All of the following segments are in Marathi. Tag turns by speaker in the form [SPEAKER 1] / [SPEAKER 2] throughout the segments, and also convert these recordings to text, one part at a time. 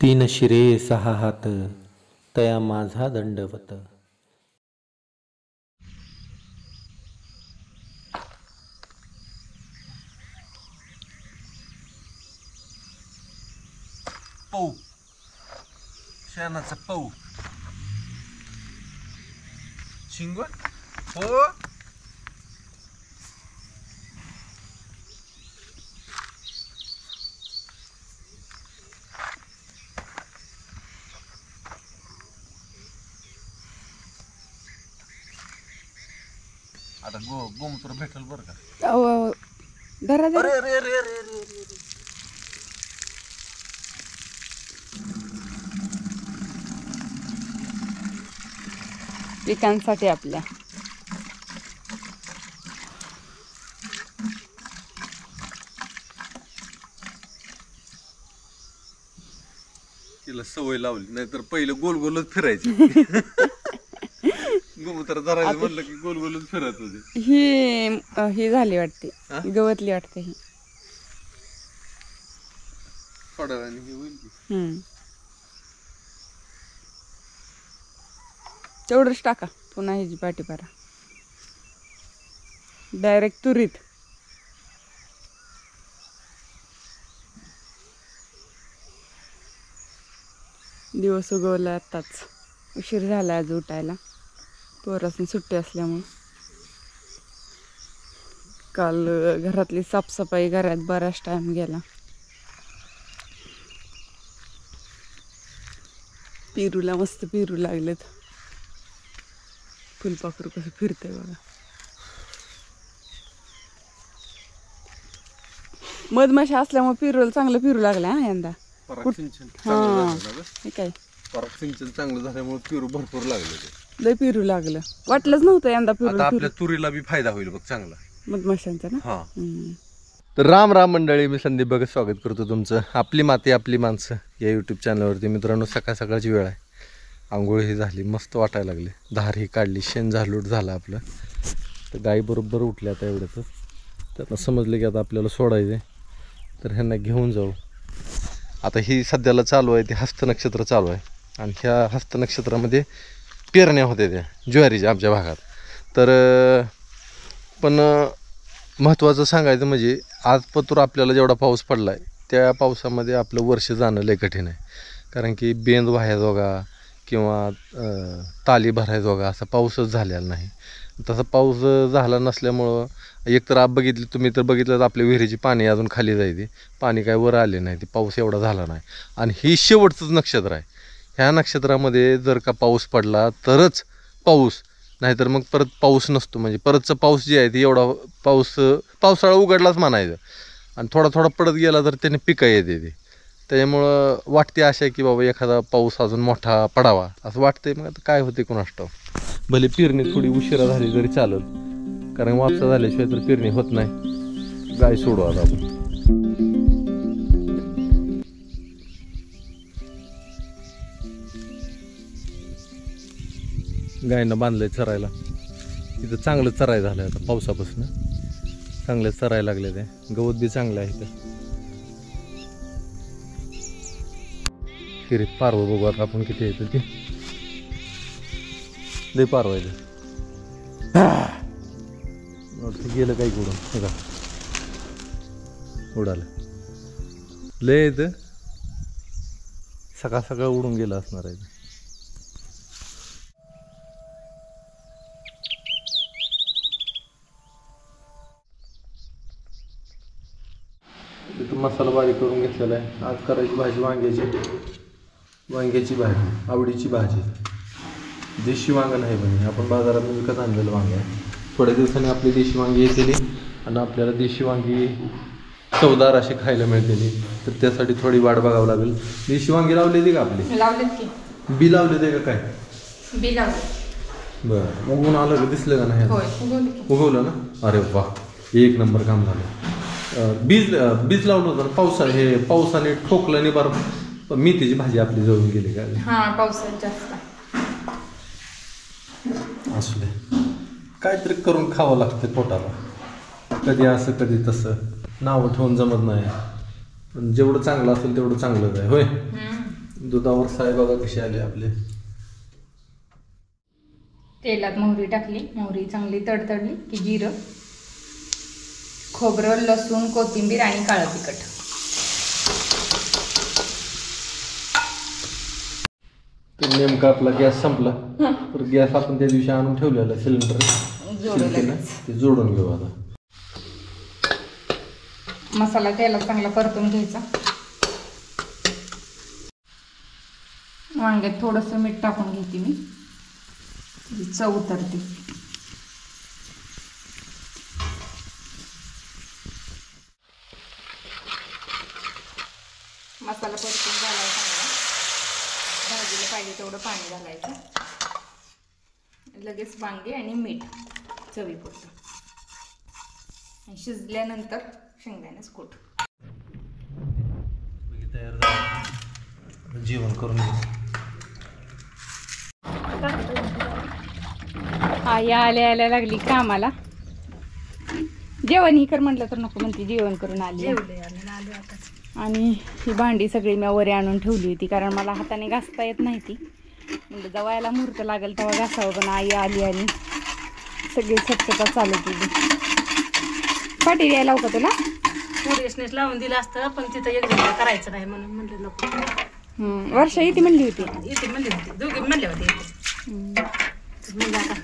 [SPEAKER 1] तीन शिरे सहा हात तया माझा दंडवत।
[SPEAKER 2] पौ शेणाचा पौ शिंग हो आता गोमूत्र भेटल बरं का।
[SPEAKER 3] धरा धरा.
[SPEAKER 2] अरे अरे अरे अरे अरे अरे अरे.
[SPEAKER 3] पिकांसाठी आपल्या
[SPEAKER 2] तिला सवय लावली नाहीतर पहिलं गोल गोलच फिरायची गोमूत्र धरायचं म्हणलं की गोल गोलच फिरत होते।
[SPEAKER 3] ही झाली वाटते गवतली वाटते ही
[SPEAKER 2] थोड्या वेळाने हे होईल की
[SPEAKER 3] तेवढंच टाका पुन्हा ह्याची पाठी पारा डायरेक्ट तुरीत दिवस उगवला आताच उशीर झाला आज उठायला पोरासनी सुट्टी असल्यामुळे काल घरातली साफसफाई घरात बराच टाइम गेला पेरूला मस्त पेरू लागलेत फुलपाखरू कसं फिरतंय बघा मधमाशा असल्यामुळे पेरूला चांगलं पेरू लागला हा यंदा काय
[SPEAKER 2] पराग सिंचन चांगलं झाल्यामुळे पेरू भरपूर लागले
[SPEAKER 3] लय पेरू लागलं वाटलंच नव्हतं यंदा पेरू
[SPEAKER 2] आपल्या तुरीला बी फायदा होईल बघ चांगला
[SPEAKER 3] मधमाशांचा ना
[SPEAKER 2] हा तर राम राम मंडळी मी संदीप बघत स्वागत करतो तुमचं आपली माती आपली माणसं या यूट्यूब चॅनलवरती। मित्रांनो सकाळ सकाळची वेळ आहे आंघोळ ही झाली मस्त वाटायला लागले धार ही काढली शेण झालूट झालं आपलं तर गाई बरोबर उठल्या आता एवढ्याच त्यांना समजलं की आता आपल्याला सोडायचे तर ह्यांना घेऊन जाऊ। आता ही सध्याला चालू आहे ते हस्त नक्षत्र चालू आहे आणि ह्या हस्त नक्षत्रामध्ये पेरण्या होत्या त्या ज्वारीच्या आमच्या भागात तर पण महत्त्वाचं सांगायचं म्हणजे आज पतूर आपल्याला जेवढा पाऊस पडला आहे त्या पावसामध्ये आपलं वर्ष जाणं लय कठीण आहे कारण की बेंद व्हायजोगा किंवा ताली भरायजोगा असा पाऊसच झालेला नाही। तसा पाऊस झाला नसल्यामुळं एकतर आप बघितली तुम्ही तर बघितलं तर आपल्या विहिरीची पाणी अजून खाली जायची पाणी काय वर आले नाही ते पाऊस एवढा झाला नाही आणि ही शेवटचंच नक्षत्र आहे ह्या नक्षत्रामध्ये जर का पाऊस पडला तरच पाऊस नाहीतर मग परत पाऊस नसतो म्हणजे परतचा पाऊस जे आहे ते एवढा पावसाळा उघडलाच म्हणायचं आणि थोडा थोडा पडत गेला तर त्याने पिकं येते ते त्याच्यामुळं वाटते आशा आहे की बाबा एखादा पाऊस अजून मोठा पडावा असं वाटतंय मग आता काय होते कोणास ठाऊक भले पेरणी थोडी उशिरा झाली तरी चालत कारण वापसा झाल्याशिवाय तर पेरणी होत नाही। गाय सोडू आता आपण गायनं बांधलंय चरायला इथं चांगलं चराय झालं आता पावसापासून चांगलं चरायला लागले ते गवत बी चांगलं आहे इथं हिरीत पारव बघू आता आपण किती येतं ते लय पारव आहे गेलं काही उडून हे का उडालं लय येतं सकाळ सकाळ उडून गेलं असणार आहे तिथं मसाला बारीक करून घेतलेला आहे आज करायची भाजी वांग्याची भाजी आवडीची भाजी देशी वांगं नाही बने आपण बाजारात विकत आणलेलं वांग आहे थोड्या दिवसांनी आपली देशी वांगी येतेली आणि आपल्याला देशी वांगी चवदार अशी खायला मिळतेली तर त्यासाठी थोडी वाट बघावं लागेल। देशी वांगी लावलेली का आपली
[SPEAKER 3] लावलेत की
[SPEAKER 2] बी लावले ते का काय
[SPEAKER 3] बी लावले
[SPEAKER 2] बरं उगवून आलं का दिसलं का नाही उगवलं ना अरे वा एक नंबर काम झालं बीज लावलं होतं ना पावसाने ठोकलं नाही बरं मेथीची भाजी आपली जळून गेली का
[SPEAKER 3] हा पावसात जास्त
[SPEAKER 2] असू दे काहीतरी करून खावं लागतं पोटाला कधी असं कधी तसं नावं ठेवून जमत नाही पण जेवढं चांगलं असेल तेवढं चांगलंच आहे होय दुधावर साय बघा कशी आली आपले.
[SPEAKER 4] तेलात मोहरी टाकली, मोहरी चांगली तडतडली की जिरं, खोबरं, लसूण, कोथिंबीर आणि काळं तिखट.
[SPEAKER 2] तर नेमका आपला गॅस संपला. तर गॅस आपण त्या दिवशी आणून ठेवलेला सिलेंडर ते जोडून घेऊ आता.
[SPEAKER 4] मसाला तेलात चांगला परतून घ्यायचा. वांग्यात थोडंसं मीठ टाकून घेते मी, चव उतरते. मसाला परतून घालायचा चांगला. भाजीला पाहिजे तेवढं पाणी घालायचं. लगेच वांगे आणि मीठ चवीपुरतं. शिजल्यानंतर शेंगदाण्याचं कूट.
[SPEAKER 2] तयार झालं, जेवण करून घेऊ.
[SPEAKER 4] आई आल्या लागली कामाला. जेवण ही कर म्हटलं तर नको म्हणते, जेवण करून आली. आणि ही भांडी सगळी मी वरे आणून ठेवली होती, कारण मला हाताने घासता येत नाही ती. म्हणजे जवायला मुहूर्त लागेल तेव्हा घासावं, पण आई आली आणि सगळी स्वच्छता चालू केली. पाठी द्यायला लावू का तुला?
[SPEAKER 5] पोरीसनेच लावून दिलं असतं, पण तिथं एक करायचं नाही म्हणून म्हणलं नको.
[SPEAKER 4] वर्षा येते म्हणली होती.
[SPEAKER 5] इथे म्हणली होती, दोघी म्हणले होते म्हणजे आता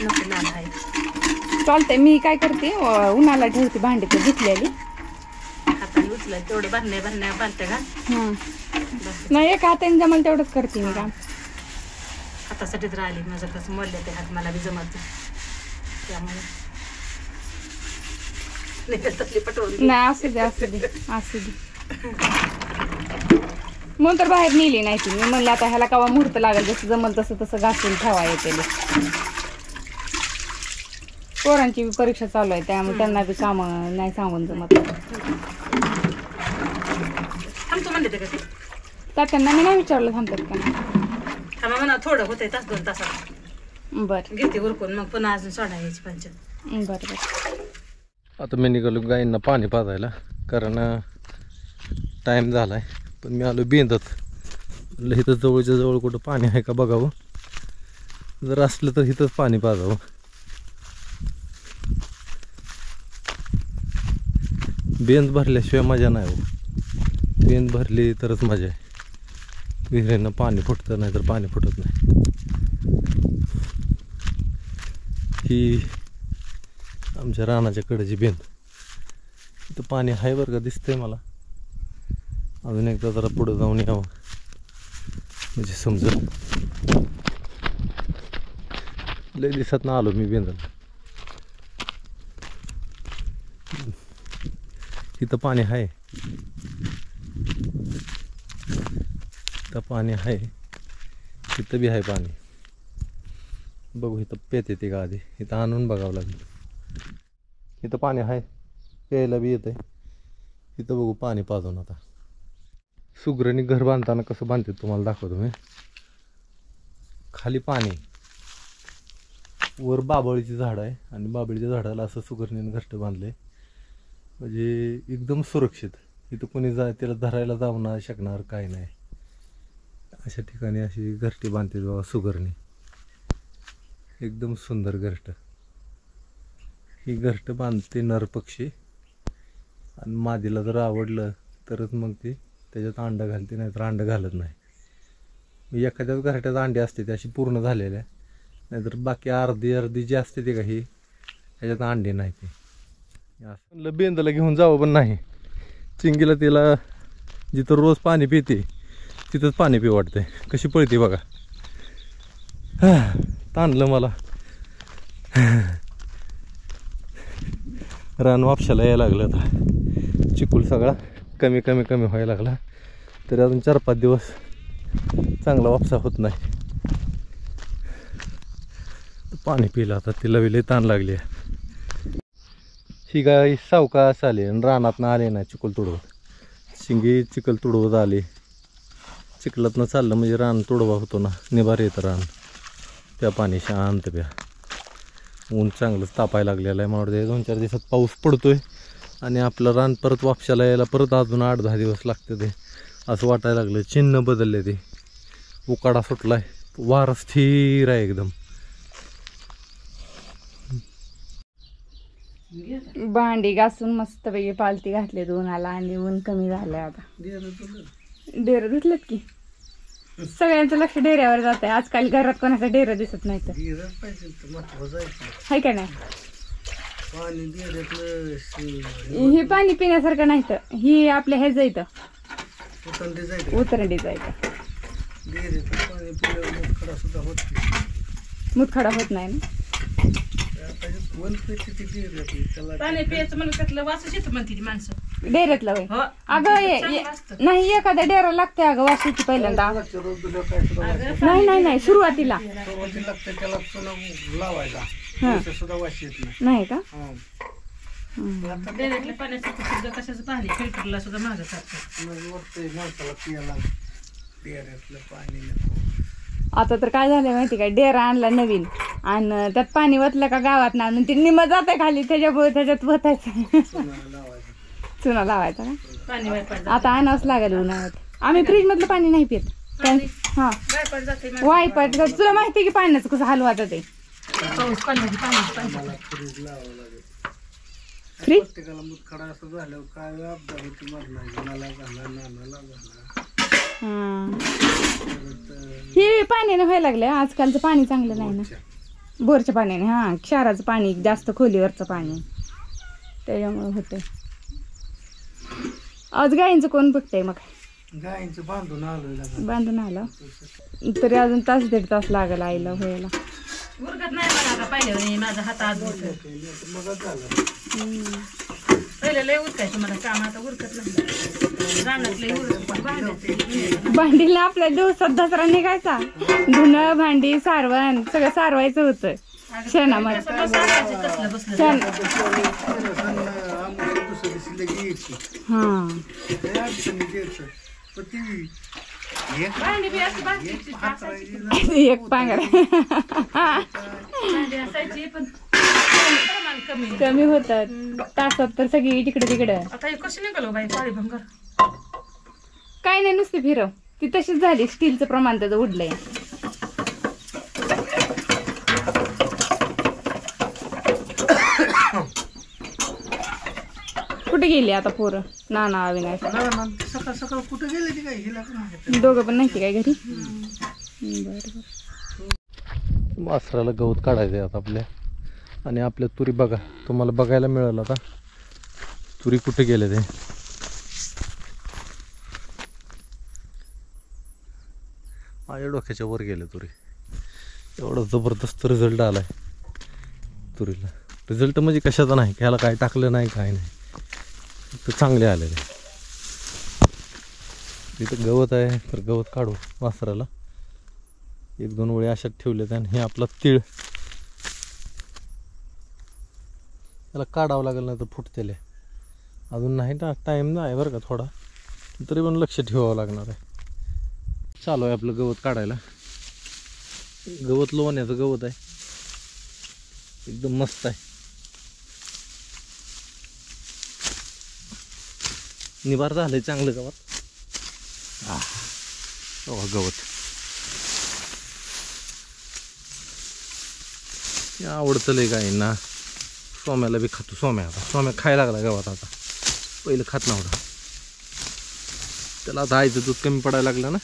[SPEAKER 5] नको लाल आहे.
[SPEAKER 4] चालतंय. मी काय करते, उन्हाला ठेवते भांडी तर घेतलेली.
[SPEAKER 5] हाताने उचलाय तेवढं भरण्या बांधते का.
[SPEAKER 4] नाही, एका हाताने जमल तेवढंच करते मी काम.
[SPEAKER 5] हातासाठीच राहिली, माझं कसं मोडलं ते हात मला बी जमत त्यामुळे पटवून
[SPEAKER 4] नाही. असू दे. म्हणून तर बाहेर नेली नाही ती. मी म्हणलं आता ह्याला केव्हा मुहूर्त लागेल, जसं जमल तसं घासून ठेवा येते. पोरांची बी परीक्षा चालू आहे, त्यामुळे त्यांना बी काम नाही सांगून जमत.
[SPEAKER 5] थांबतो म्हणले ते का ते
[SPEAKER 4] तात्यांना मी नाही विचारलं थांबतात का.
[SPEAKER 5] थांबा म्हणा, थोडं होतंय तास 2 तासात.
[SPEAKER 4] बरं
[SPEAKER 5] घेते उरकून, मग पुन्हा अजून सोडायची पंचायत.
[SPEAKER 4] बरं.
[SPEAKER 2] आता मी निघालो गाईंना पाणी पाजायला, कारण टाईम झाला आहे. पण मी आलो बेंदत. म्हटलं इथं जवळच्या जवळ कुठं पाणी आहे का बघावं, जर असलं तर इथंच पाणी पाजावं. बेंद भरल्याशिवाय मजा नाही हो. बेंद भरली तरच मजा आहे. विहिरीनं पाणी फुटतं, नाही तर पाणी फुटत नाही. ही आमच्या रानाच्या कडेची बेंद. इथं पाणी आहे बरं का, दिसतंय मला. अजून एकदा जरा पुढं जाऊन यावं म्हणजे समजेल. लय दिवसात ना आलो मी बेंदाला. इथं पाणी आहे, इथं पाणी आहे, इथं बी आहे पाणी. बघू इथं पेत येते का आधी, इथं आणून बघावं लागेल. इथं पाणी आहे, प्यायला बी येतंय. इथं बघू पाणी पाजून. आता सुगरणी घर बांधताना कसं बांधते तुम्हाला दाखवतो मी. खाली पाणी, वर बाबळीची झाड आहे, आणि बाबळीच्या झाडाला असं सुगरणीनं घरटं बांधलंय, म्हणजे एकदम सुरक्षित. इथं कोणी त्याला धरायला जाऊ नाही शकणार, काय नाही. अशा ठिकाणी अशी घरटी बांधते बाबा सुगरणी. एकदम सुंदर घरटं. ही घरटं बांधते नर पक्षी, आणि मादीला जर आवडलं तरच मग ती त्याच्यात अंडं घालते, नाही तर अंडं घालत नाही. एखाद्याच घरट्यात अंडी असते ती अशी पूर्ण झालेल्या, नाहीतर बाकी अर्धी जी असते ती काही ह्याच्यात अंडी नाही. ती असं बेंदला घेऊन जावं पण नाही. चिंगीला तिला जिथं रोज पाणी पिते तिथंच पाणी पिऊ वाटतंय. कशी पळते बघा. ताणलं मला. रान वापशाला यायला लागलं. आता चिकूल सगळा कमी व्हायला लागला. तरी अजून 4-5 दिवस चांगला वापसा होत नाही. पाणी पिलं आता. तिला बी लई ताण लागली. ही गाय सावकाश आली आणि रानातनं आले नाही चिकल तुडवत. शिंगी चिखल तुडवत आली. चिखलातनं चाललं म्हणजे रान तुडवा होतो ना, निभार येतं रान. त्या पाणी शांत प्या. ऊन चांगलंच तापायला लागलेलं आहे. मला वाटतं 2-4 दिवसात पाऊस पडतोय आणि आपलं रान परत वापशाला यायला परत अजून 8-10 दिवस लागते. ते असं वाटायला लागलं. चिन्ह बदलले ते, उकाडा सुटलाय, वारा स्थिर आहे एकदम.
[SPEAKER 4] भांडी घासून मस्तपैकी पालती घातले उन्हाला आणि ऊन कमी झालंय आता. डेर धुतलेत की सगळ्यांचं लक्ष डेऱ्यावर जात आहे. आजकाल घरात कोणाचं डेर दिसत नाही तर हाय का नाही. हे पाणी पिण्यासारखं नाही तर ही आपल्या ह्याच इथं उतरंडी जायचं. मुतखडा होत नाही ना.
[SPEAKER 5] पाणी प्यायचं म्हणून त्यातलं वासच येतं म्हणते ती माणसं.
[SPEAKER 4] डेऱ्यातलं वय
[SPEAKER 5] हो.
[SPEAKER 4] अगं नाही एखाद्या डेरा लागते अगं वाशीची पहिल्यांदा. नाही सुरुवातीला नाही का.
[SPEAKER 5] डेऱ्यातल्या पाण्यासाठी सुद्धा कशाचं पाणी फिल्टरला सुद्धा महाग सारखं.
[SPEAKER 4] आता तर काय झालंय माहिती का, डेरा आणला नवीन आणि त्यात पाणी वतलं का गावात ना ते निम जाते खाली, त्याच्यात वतायचं चुना लावायचा का.
[SPEAKER 5] पाणी वायपाट
[SPEAKER 4] आता आणावंच लागेल उन्हाळ्यात. आम्ही फ्रीज मधलं पाणी नाही पित. हा
[SPEAKER 5] जाते
[SPEAKER 4] वायपाट तुला माहिती की पाण्याचं कसं हलवायचं ते.
[SPEAKER 5] पाऊस पडला की पाणी
[SPEAKER 4] फ्रीज हे पाण्याने व्हायला लागलं. आजकालचं पाणी चांगलं नाही ना, बोरच्या पाण्याने. हा क्षाराचं पाणी, जास्त खोलीवरचं पाणी, त्याच्यामुळे होतंय. आज गायींचं कोण बघतंय मग.
[SPEAKER 1] गायींचं
[SPEAKER 4] बांधून आलं तरी अजून तास दीड तास लागेल आईला व्हायला.
[SPEAKER 5] उरकत नाही मला आता पाहिजे. माझा हात आज पहिले लय उरकायचं मला काम, आता उरकत नाही. रानात लय उरकत भांड्याचं
[SPEAKER 4] भांडीला आपल्या दिवसात दसरा निघायचा. धुणं भांडी सारवण सगळं सारवायचं होतं शेणामध्ये.
[SPEAKER 5] कसलं बसलं
[SPEAKER 4] हा
[SPEAKER 5] भांडी बी असं बाकीची
[SPEAKER 4] एक पांघरा
[SPEAKER 5] भांडी असायची पण प्रमाण कमी.
[SPEAKER 4] कमी होतात तासात तर सगळी तिकडे तिकडे.
[SPEAKER 5] आता हे कशी निघालो बाई पाळी भंगर.
[SPEAKER 4] काय नाही नुसती फिरव ती तशीच झाली. स्टीलचं प्रमाण त्याचं उडलंय. कुठे गेली आता पोरं. नाना अविनाश
[SPEAKER 1] सकाळ सकाळ कुठे गेले ती काय हिला
[SPEAKER 4] दोघं पण नाही काय घरी. बरं
[SPEAKER 2] वासराला गवत काढायचं आहे आता आपल्या. आणि आपल्या तुरी बघा, तुम्हाला बघायला मिळालं आता तुरी कुठे गेले ते. माझ्या डोक्याच्या वर गेले तुरी. एवढा जबरदस्त रिझल्ट आलाय तुरीला. रिझल्ट म्हणजे कशाचा नाही, ह्याला काय टाकलं नाही काय नाही, तर चांगले आलेले. इथं गवत आहे तर गवत काढू वासराला. एक दोन वेळी अशात ठेवले. आणि हे आपला तीळ त्याला काढावं लागेल नाही तर फुटतेले. अजून नाही ना, टाईम नाही बरं का थोडा, तरी पण लक्ष ठेवावं लागणार आहे. चालू आहे आपलं गवत काढायला. गवत लोण्याचं गवत आहे, एकदम मस्त आहे. निभार झालंय चांगलं गवत. गवत आवडतं लय गायींना. सोम्याला बी खातो. सोम्या खायला लागला गवत आता, पहिलं खात नव्हता. त्याला आता आईचं दूध कमी पडायला लागलं ना.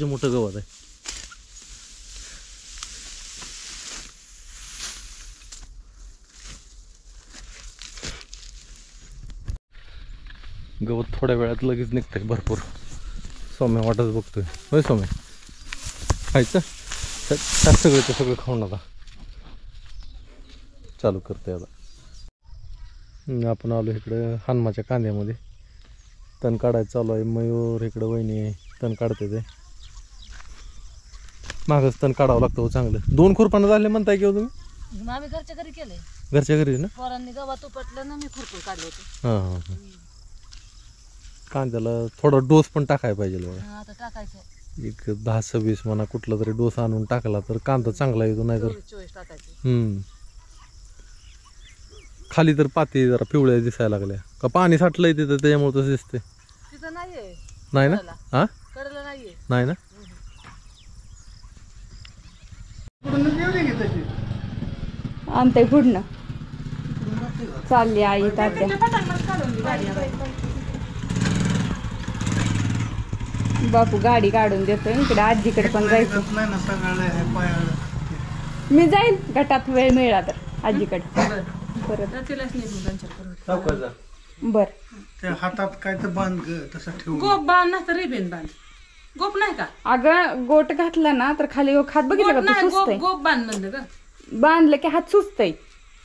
[SPEAKER 2] मोठं गवत आहे. गवत थोड्या वेळात लगेच निघतंय भरपूर. सोम्या वाटच बघतोय. होय सोम्या खायचं त्यात सगळं खाऊन आता चालू करते. आता आपण आलो इकडं हनुमाच्या कांद्यामध्ये. तण काढायचं चालू आहे. मयूर इकडं वहिनी तण काढते. ते मागच तण काढावं लागतं चांगलं. 2 खुरपानं झाले म्हणताय की तुम्ही.
[SPEAKER 5] आम्ही घरच्या घरी केलंय.
[SPEAKER 2] घरच्या घरी ना.
[SPEAKER 5] पोरांनी गव्हात उपटलं ना, मी खुरपून काढलं होतं.
[SPEAKER 2] हां हां हां. कांद्याला थोडा डोस पण टाकायला पाहिजे बघा.
[SPEAKER 5] आता टाकायचं.
[SPEAKER 2] एक 10-26 म्हणा कुठला तरी डोसा आणून टाकला तर कांदा चांगला येतो, नाही तर
[SPEAKER 5] 24 टाकायची.
[SPEAKER 2] खाली तर पाती जरा पिवळ्या दिसायला लागल्या का पाणी साठलंय तिथं त्याच्यामुळे तसं दिसते.
[SPEAKER 5] तिथं नाहीये,
[SPEAKER 2] नाही ना? हा
[SPEAKER 5] कडला नाहीये.
[SPEAKER 2] नाही ना.
[SPEAKER 4] आणते पुढनं चालली आई तात्या. बापू गाडी काढून देतोय. इकडे आजीकडे पण जायचं. मी जाईल गटात वेळ मिळाला तर आजीकडे परत.
[SPEAKER 5] तिलाच निघून त्यांच्याकडे.
[SPEAKER 4] बर
[SPEAKER 6] त्या हातात काय तर बांध तसं ठेवून.
[SPEAKER 5] गोप बांध ना तर रिबेन बांध. गोप नाही का?
[SPEAKER 4] अगं गोट घातला ना तर खाली हात बघितलं का
[SPEAKER 5] नाही,
[SPEAKER 4] तू
[SPEAKER 5] गोप
[SPEAKER 4] सुचतय.
[SPEAKER 5] गोप बांध म्हणलं ग.
[SPEAKER 4] बांधलं की हात सुचतय.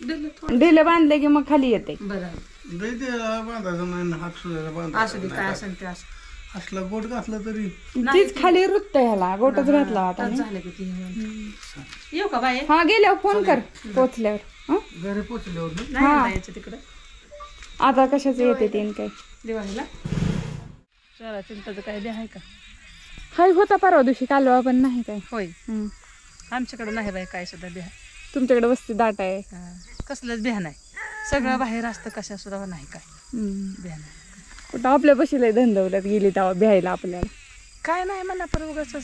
[SPEAKER 5] दिलं थोडं.
[SPEAKER 4] ढिलं बांधलं की मग खाली येते.
[SPEAKER 5] बरं
[SPEAKER 6] लय त्याला बांधायचं नाही, हात सुद्धा
[SPEAKER 5] असू
[SPEAKER 6] बांधायचा
[SPEAKER 5] दे, काय
[SPEAKER 6] नाही.
[SPEAKER 5] असेल ते असं.
[SPEAKER 6] असला गोट घातलं तरी
[SPEAKER 4] तीच खाली रुतत ह्याला गोटच घातला आता.
[SPEAKER 5] तास झालं की ती येऊ का बाय?
[SPEAKER 4] हा गेल्यावर फोन कर पोचल्यावर. हं?
[SPEAKER 6] घरी पोचल्यावर ना.
[SPEAKER 5] नाही आता यायचं तिकडं
[SPEAKER 4] आता कशाचं येते तीन काय
[SPEAKER 5] दिवाळीला. चला चिंताचं काय द्या आहे का?
[SPEAKER 4] हाय होता परवा दिवशी कालवा पण नाही काय.
[SPEAKER 5] होय,
[SPEAKER 4] हं.
[SPEAKER 5] आमच्याकडे नाही बाई काय सुद्धा बिहा.
[SPEAKER 4] तुमच्याकडे वस्ती दाट आहे.
[SPEAKER 5] कसलंच बिहा नाही. सगळं बाहेर असतं, कशा सुद्धा नाही काय
[SPEAKER 4] हं.
[SPEAKER 5] बिहा नाही.
[SPEAKER 4] कुठं आपल्या बशीला धंदवल्यात गेली तेव्हा भ्यायला आपल्याला.
[SPEAKER 5] काय नाही म्हणा पर उगाच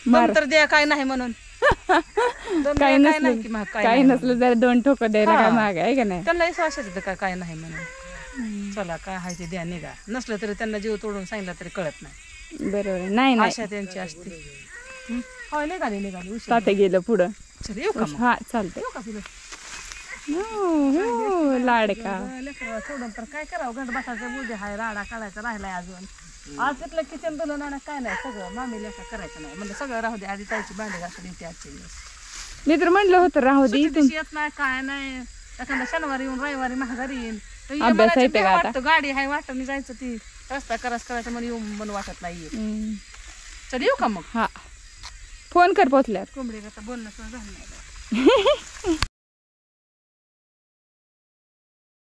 [SPEAKER 4] मार.
[SPEAKER 5] तर द्या काय नाही म्हणून. दम
[SPEAKER 4] काही
[SPEAKER 5] द्या, काय नाही की
[SPEAKER 4] नसलं
[SPEAKER 5] महाग, काय
[SPEAKER 4] काही
[SPEAKER 5] नाही
[SPEAKER 4] नसलं जरा दोन ठोकं द्यायला
[SPEAKER 5] हा.
[SPEAKER 4] काय महाग आहे का नाही.
[SPEAKER 5] त्यांना विश्वास येतं काय नाही म्हणून. चला काय आहे ते द्या, निघा. नसलं तरी त्यांना जीव तोडून सांगितलं तरी कळत नाही.
[SPEAKER 4] बरोबर आहे. नाही नाही
[SPEAKER 5] आशा त्यांची असते. होय, निघाली उशीर.
[SPEAKER 4] तात्या गेलं पुढं.
[SPEAKER 5] चल येऊ का मग?
[SPEAKER 4] हा चालतंय.
[SPEAKER 5] येऊ का तुला?
[SPEAKER 4] हो, लाडका.
[SPEAKER 5] लेकरं सोडून तर काय करावं, गंड बसायचं बुद्धी हाय, राडा काढायचा राहिलाय अजून. आज तिथलं किचन धुलं नाही काय नाही, सगळं मामी लेखा करायचं नाही म्हणजे सगळं राहू दे. आधी ताईची भांडी घासून येते आजचे दिवस.
[SPEAKER 4] मी तर म्हणलं होतं राहू दे.
[SPEAKER 5] सुट्टी दिवशी येत नाही काय नाही. एखादा शनिवारी येऊन रविवारी महागारी येईन तर ये
[SPEAKER 4] अभ्यास
[SPEAKER 5] म्हणायचं,
[SPEAKER 4] येते
[SPEAKER 5] भ्या
[SPEAKER 4] का आता?
[SPEAKER 5] वाटतं, गाडी हाय वाटतं जायचं, ती रस्ता करायचं म्हणून येऊन म्हणून वाटत नाहीये.
[SPEAKER 4] हं.
[SPEAKER 5] चल येऊ का मग?
[SPEAKER 4] हा फोन कर पोचल्यावर.
[SPEAKER 5] कोंबडी आता बोलणं सुद्धा झालं नाही.